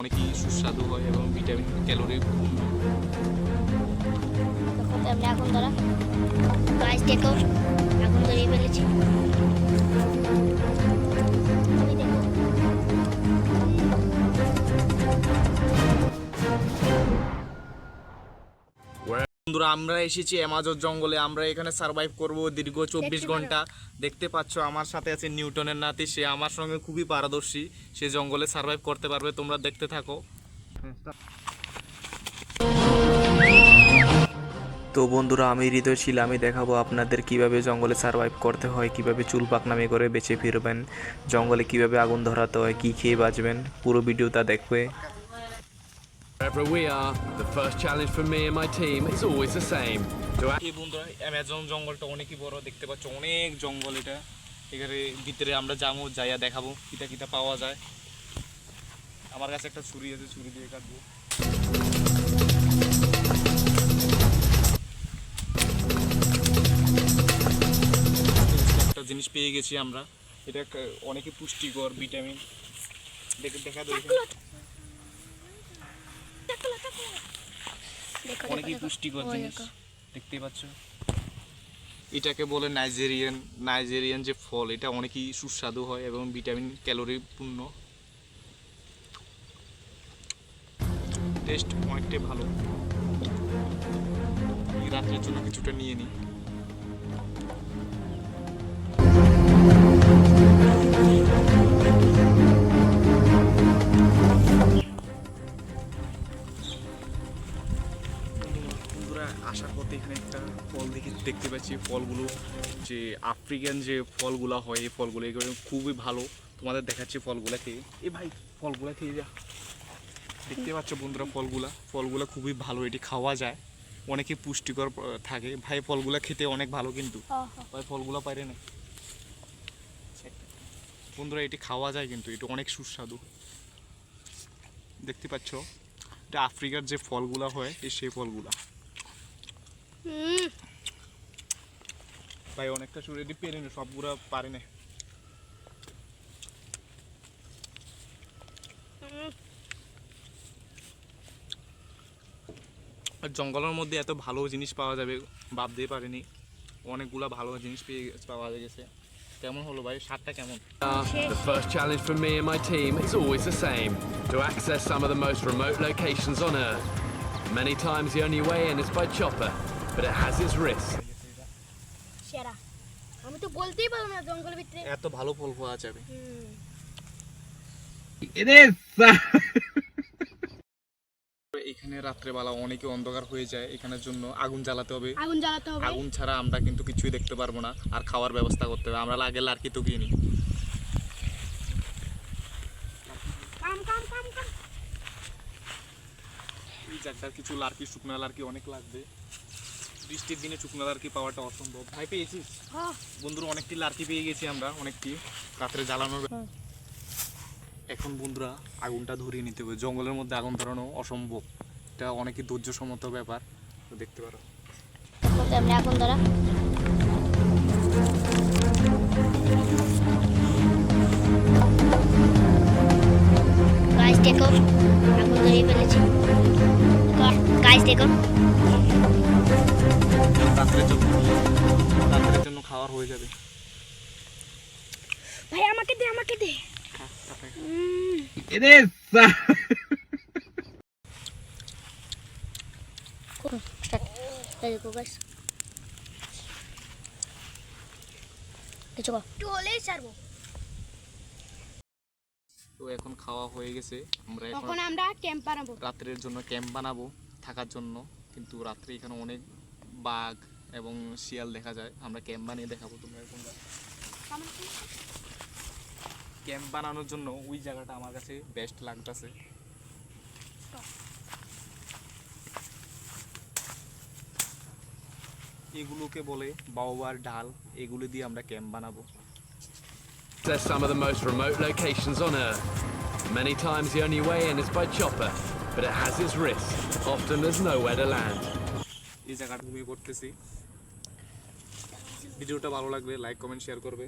অনেকই সুস্বাদু হয় এবং ভিটামিন ক্যালোরি পূর্ণ। তখন আমি আগুন ধরা গাছ দেখো আগুন ধরিয়ে ফেলেছি। বন্ধুরা, আমরা এসেছি অ্যামাজন জঙ্গলে। আমরা এখানে সার্ভাইভ করব দীর্ঘ 24 ঘন্টা। দেখতে পাচ্ছ আমার সাথে আছে নিউটনের নাতি, সে আমার সঙ্গে খুবই পারদর্শী, সে জঙ্গলে সার্ভাইভ করতে পারবে। তোমরা দেখতে থাকো। তো বন্ধুরা, আমি হৃদয় ছিল। আমি দেখাবো আপনাদের কিভাবে জঙ্গলে সার্ভাইভ করতে হয়, কিভাবে চুল পাকনামি করে বেঁচে ফিরবেন, জঙ্গলে কিভাবে আগুন ধরাতে হয়, কি খেয়ে বাঁচবেন। পুরো ভিডিওটা দেখবে। Wherever we are, the first challenge for me and my team is always the same. এই বন্ধুরা, অ্যামাজন জঙ্গলটা অনেকই বড়, দেখতে পাচ্ছ অনেক জঙ্গল। এটা এখানে ভিতরে আমরা যাবো, যাইয়া দেখাবো কিটা কিটা পাওয়া যায়। আমার কাছে একটা ছুরি আছে, ছুরি দিয়ে কাটবো। একটা জিনিস পেয়ে গেছি আমরা, এটা অনেকই পুষ্টিকর ভিটামিন। দেখা অনেকই পুষ্টিকর জিনিস, দেখতেই পাচ্ছ। এটাকে বলে নাইজেরিয়ান যে ফল, এটা অনেকই সুস্বাদু হয় এবং ভিটামিন ক্যালোরি পূর্ণ। টেস্ট অনেকটাই ভালো। রাতের জন্য কিছুটা নিয়ে নিই। আসার পথে এখানে একটা ফল দেখতে পাচ্ছি। ফলগুলো যে আফ্রিকান যে ফলগুলো হয়, এই ফলগুলো এগুলো খুবই ভালো। তোমাদের দেখাচ্ছি ফলগুলো খেয়ে। ভাই, ফলগুলো খেয়ে যা। দেখতে পাচ্ছ বন্ধুরা, ফলগুলো খুবই ভালো, এটি খাওয়া যায়, অনেকে পুষ্টিকর থাকে। ভাই, ফলগুলো খেতে অনেক ভালো, কিন্তু ভাই ফলগুলো পারে না বন্ধুরা, এটি খাওয়া যায় কিন্তু এটা অনেক সুস্বাদু। দেখতে পাচ্ছ, এটা আফ্রিকার যে ফলগুলো হয়, সেই ফলগুলা। ভাই অনেকটা সুরে পেরে না, সবগুলা পারে না। জঙ্গলের মধ্যে এত ভালো জিনিস পাওয়া যাবে ভাবতেই পারিনি। অনেকগুলা ভালো জিনিস পাওয়া গেছে। কেমন হলো ভাই, স্বাদটা কেমন? The first challenge for me and my team is always the same: to access some of the most remote locations on Earth. Many times the only way in is by chopper, but it has its risks. সেরা, আমি তো বলতেই পারবো না জঙ্গলের ভিতরে এত ভালো ফল পাওয়া যাবে। এখানে রাত্রেবেলা অনেকে অন্ধকার হয়ে যায়, এখানের জন্য আগুন জ্বালাতে হবে। আগুন ছাড়া আমরা কিন্তু কিছুই দেখতে পারবো না। আর খাওয়ার ব্যবস্থা করতে হবে। আমরা আগে লার্কি তো কিনি। এই জায়গাটার কিছু লার্কি, শুকনা লার্কি অনেক লাগবে। বৃষ্টির দিনে শুকনা লার্কি পাওয়াটা অসম্ভব। ভাই, পেয়েছিস? বন্ধুরা, অনেকটি লার্কি পেয়ে গেছি আমরা, অনেকটি রাত্রে জ্বালানোর। এখন বন্ধুরা, আগুনটা ধরিয়ে নিতে হবে। জঙ্গলের মধ্যে আগুন ধরানো অসম্ভব, এটা অনেকই ধৈর্যসম্মত ব্যাপার। তো দেখতে পারো আমি আগুন ধরা গাছ দেখো আগুন ধরিয়ে ফেলেছি। গাছ দেখো, রাত্রের জন্য খাওয়ার হয়ে যাবে। ভাই আমাকে দে, আমাকে দে। তো এখন খাওয়া হয়ে গেছে, আমরা এখন আমরা ক্যাম্প বানাবো, রাত্রের জন্য ক্যাম্প বানাবো থাকার জন্য। কিন্তু রাত্রে এখানে অনেক বাঘ এবং শিয়াল দেখা যায়। আমরা ক্যাম্প বানিয়ে দেখাবো। তোমরা এখন ক্যাম্প বানানোর জন্য ওই জায়গাটা আমার কাছে বেস্ট লাগতেছে। এগুলোকে বলে বাওয়ার ডাল, এগুলো দিয়ে আমরা ক্যাম্প বানাবো। Access some of the most remote locations on Earth. Many times the only way in is by chopper, but it has its risks. Often there's nowhere to land. এই জায়গাটা ঘুমিয়ে পড়তেছি। ভিডিওটা ভালো লাগলে লাইক, কমেন্ট, শেয়ার করবে।